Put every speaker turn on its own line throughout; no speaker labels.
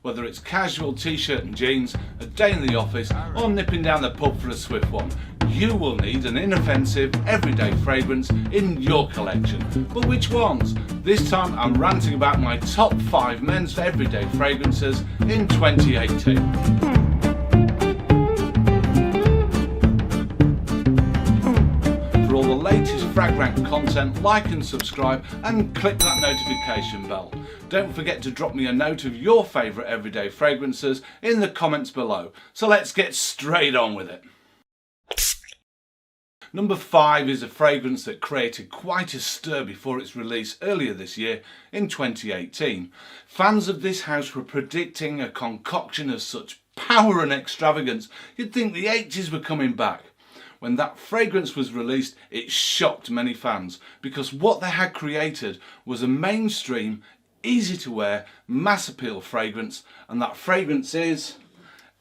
Whether it's casual t-shirt and jeans, a day in the office, or nipping down the pub for a swift one, you will need an inoffensive, everyday fragrance in your collection. But which ones? This time I'm ranting about my top 5 men's everyday fragrances in 2018. For all the latest Fragrank content, like and subscribe and click that notification bell. Don't forget to drop me a note of your favourite everyday fragrances in the comments below. So let's get straight on with it. Number 5 is a fragrance that created quite a stir before its release earlier this year in 2018. Fans of this house were predicting a concoction of such power and extravagance you'd think the 80s were coming back. When that fragrance was released, it shocked many fans because what they had created was a mainstream, easy to wear, mass appeal fragrance, and that fragrance is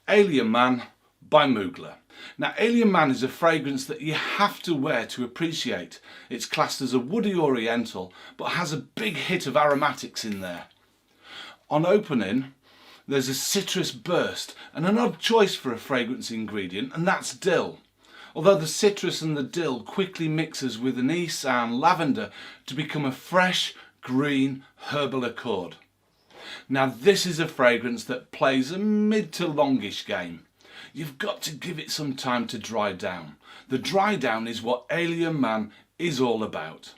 Alien Man by Mugler. Now, Alien Man is a fragrance that you have to wear to appreciate. It's classed as a woody oriental but has a big hit of aromatics in there. On opening, there's a citrus burst and an odd choice for a fragrance ingredient, and that's dill. Although the citrus and the dill quickly mixes with anise and lavender to become a fresh, green, herbal accord. Now this is a fragrance that plays a mid to longish game. You've got to give it some time to dry down. The dry down is what Alien Man is all about.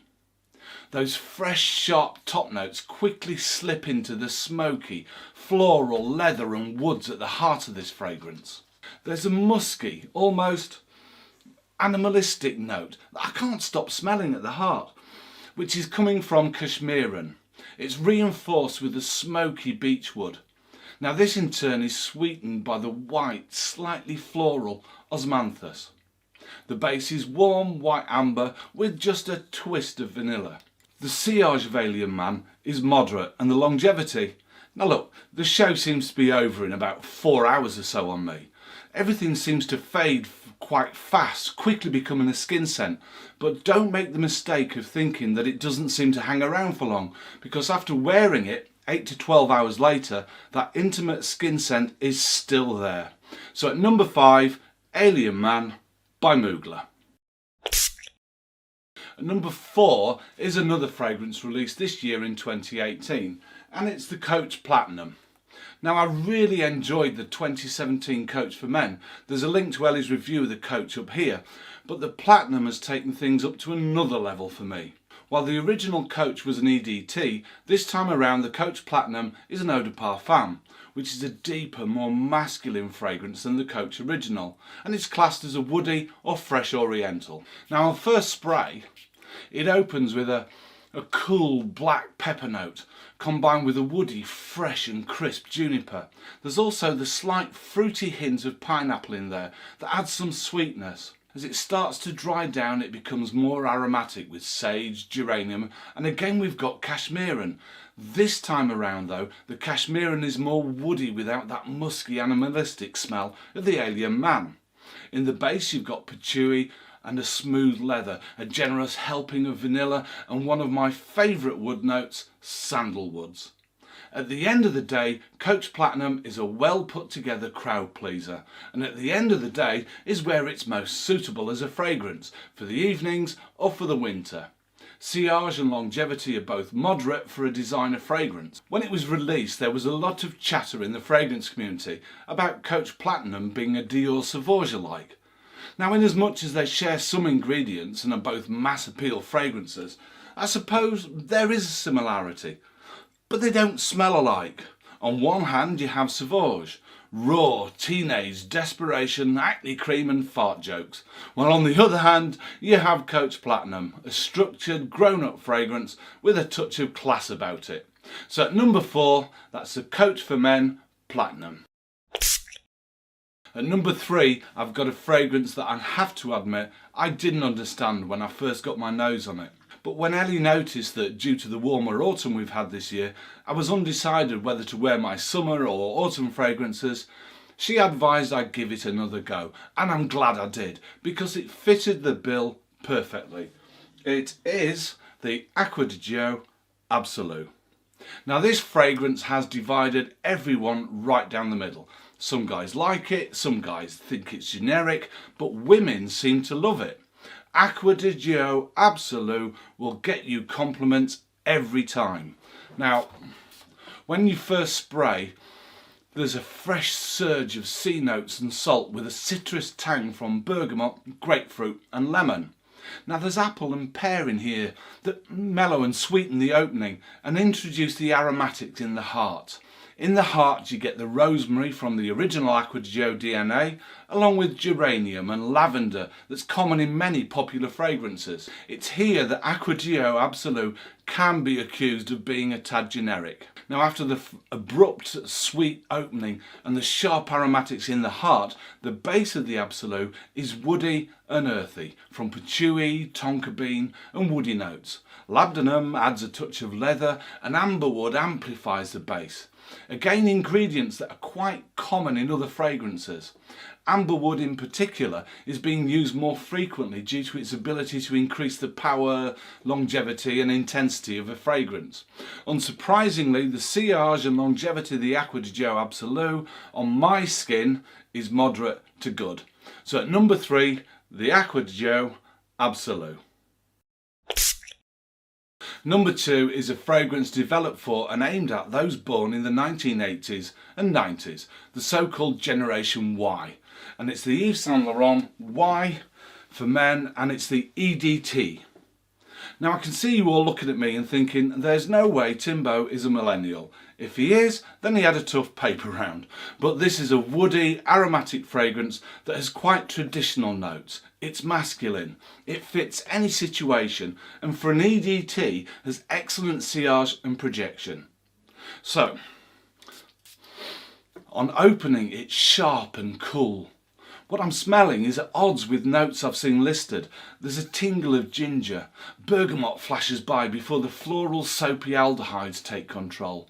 Those fresh, sharp top notes quickly slip into the smoky, floral, leather and woods at the heart of this fragrance. There's a musky, almost animalistic note that I can't stop smelling at the heart, which is coming from Kashmiran. It's reinforced with the smoky beechwood. Now this in turn is sweetened by the white, slightly floral osmanthus. The base is warm white amber with just a twist of vanilla. The sillage of Alien Man is moderate, and the longevity, now look, the show seems to be over in about 4 hours or so on me. Everything seems to fade quite fast, quickly becoming a skin scent, but don't make the mistake of thinking that it doesn't seem to hang around for long, because after wearing it 8 to 12 hours later, that intimate skin scent is still there. So at number 5, Alien Man by Mugler. At number 4 is another fragrance released this year in 2018, and it's the Coach Platinum. Now I really enjoyed the 2017 Coach for Men. There's a link to Ellie's review of the Coach up here, but the Platinum has taken things up to another level for me. While the original Coach was an EDT, this time around the Coach Platinum is an eau de parfum, which is a deeper, more masculine fragrance than the Coach original, and it's classed as a woody or fresh oriental. Now on first spray, it opens with a cool black pepper note combined with a woody, fresh and crisp juniper. There's also the slight fruity hint of pineapple in there that adds some sweetness. As it starts to dry down, it becomes more aromatic with sage, geranium, and again we've got Kashmiran. This time around though, the Kashmiran is more woody without that musky animalistic smell of the Alien Man. In the base you've got patchouli and a smooth leather, a generous helping of vanilla, and one of my favourite wood notes, sandalwoods. At the end of the day, Coach Platinum is a well put together crowd pleaser, and at the end of the day is where it's most suitable as a fragrance, for the evenings or for the winter. Sillage and longevity are both moderate for a designer fragrance. When it was released there was a lot of chatter in the fragrance community about Coach Platinum being a Dior Sauvage-alike. Now, in as much as they share some ingredients and are both mass appeal fragrances, I suppose there is a similarity, but they don't smell alike. On one hand you have Sauvage, raw, teenage, desperation, acne cream and fart jokes, while on the other hand you have Coach Platinum, a structured, grown-up fragrance with a touch of class about it. So at number 4, that's the Coach for Men Platinum. At number 3, I've got a fragrance that I have to admit I didn't understand when I first got my nose on it. But when Ellie noticed that due to the warmer autumn we've had this year, I was undecided whether to wear my summer or autumn fragrances, she advised I give it another go. And I'm glad I did, because it fitted the bill perfectly. It is the Aqua Do Absolute. Now this fragrance has divided everyone right down the middle. Some guys like it, some guys think it's generic, but women seem to love it. Aqua Do Absolute will get you compliments every time. Now, when you first spray, there's a fresh surge of sea notes and salt with a citrus tang from bergamot, grapefruit and lemon. Now there's apple and pear in here that mellow and sweeten the opening and introduce the aromatics in the heart. In the heart you get the rosemary from the original Aqua Do DNA, along with geranium and lavender that's common in many popular fragrances. It's here that Aqua Do Absolute can be accused of being a tad generic. Now after the abrupt sweet opening and the sharp aromatics in the heart, the base of the Absolute is woody and earthy, from patchouli, tonka bean and woody notes. Labdanum adds a touch of leather and amberwood amplifies the base. Again, ingredients that are quite common in other fragrances. Amberwood in particular is being used more frequently due to its ability to increase the power, longevity and intensity of a fragrance. Unsurprisingly, the sillage and longevity of the Aqua Do Absolute on my skin is moderate to good. So at number 3, the Aqua Do Absolute. Number 2 is a fragrance developed for and aimed at those born in the 1980s and 90s, the so-called Generation Y. And it's the Yves Saint Laurent Y for men, and it's the EDT. Now I can see you all looking at me and thinking, there's no way Timbo is a millennial. If he is, then he had a tough paper round. But this is a woody, aromatic fragrance that has quite traditional notes. It's masculine, it fits any situation, and for an EDT has excellent sillage and projection. So, on opening it's sharp and cool. What I'm smelling is at odds with notes I've seen listed. There's a tingle of ginger. Bergamot flashes by before the floral soapy aldehydes take control.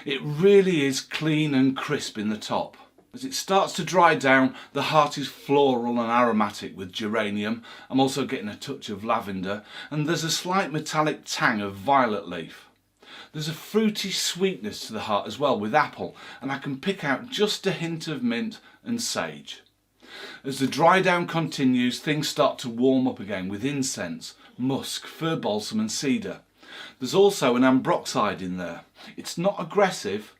It really is clean and crisp in the top. As it starts to dry down, the heart is floral and aromatic with geranium. I'm also getting a touch of lavender, and there's a slight metallic tang of violet leaf. There's a fruity sweetness to the heart as well with apple, and I can pick out just a hint of mint and sage. As the dry down continues, things start to warm up again with incense, musk, fir balsam and cedar. There's also an ambroxide in there. It's not aggressive,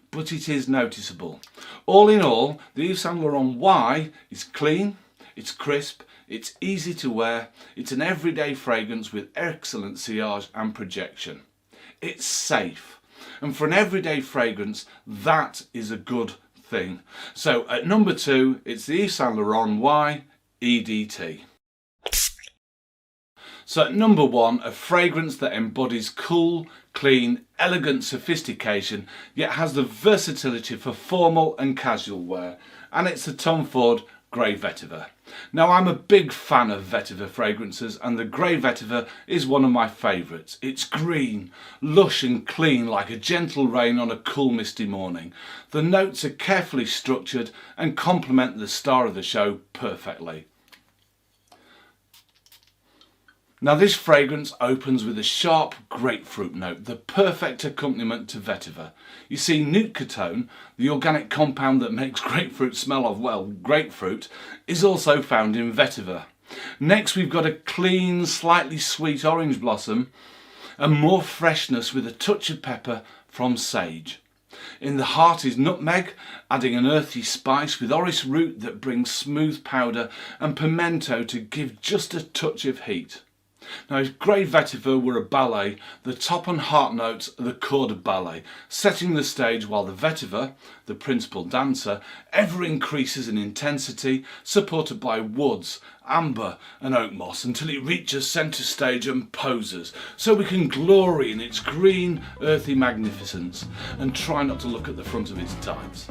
but it is noticeable. All in all, the Yves Saint Laurent Y is clean, it's crisp, it's easy to wear, it's an everyday fragrance with excellent sillage and projection. It's safe, and for an everyday fragrance, that is a good thing. So at number 2, it's the Yves Saint Laurent Y EDT. So at number 1, a fragrance that embodies cool, clean, elegant sophistication, yet has the versatility for formal and casual wear, and it's the Tom Ford Grey Vetiver. Now I'm a big fan of vetiver fragrances, and the Grey Vetiver is one of my favourites. It's green, lush and clean like a gentle rain on a cool misty morning. The notes are carefully structured and complement the star of the show perfectly. Now this fragrance opens with a sharp grapefruit note, the perfect accompaniment to vetiver. You see, nucotone, the organic compound that makes grapefruit smell of, well, grapefruit, is also found in vetiver. Next we've got a clean, slightly sweet orange blossom and more freshness with a touch of pepper from sage. In the heart is nutmeg, adding an earthy spice with orris root that brings smooth powder, and pimento to give just a touch of heat. Now if Grey Vetiver were a ballet, the top and heart notes are the corps de ballet, setting the stage while the vetiver, the principal dancer, ever increases in intensity, supported by woods, amber and oak moss, until it reaches centre stage and poses, so we can glory in its green, earthy magnificence and try not to look at the front of its tights.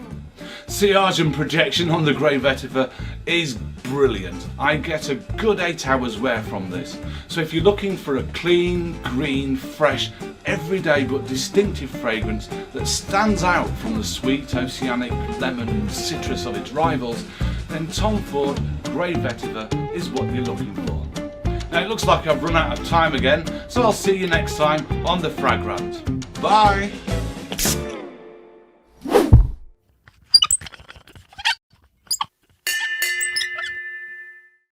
Sillage and projection on the Grey Vetiver is brilliant. I get a good 8 hours wear from this. So if you're looking for a clean, green, fresh, everyday but distinctive fragrance that stands out from the sweet, oceanic, lemon and citrus of its rivals, then Tom Ford Grey Vetiver is what you're looking for. Now it looks like I've run out of time again, so I'll see you next time on the Frag Rant. Bye.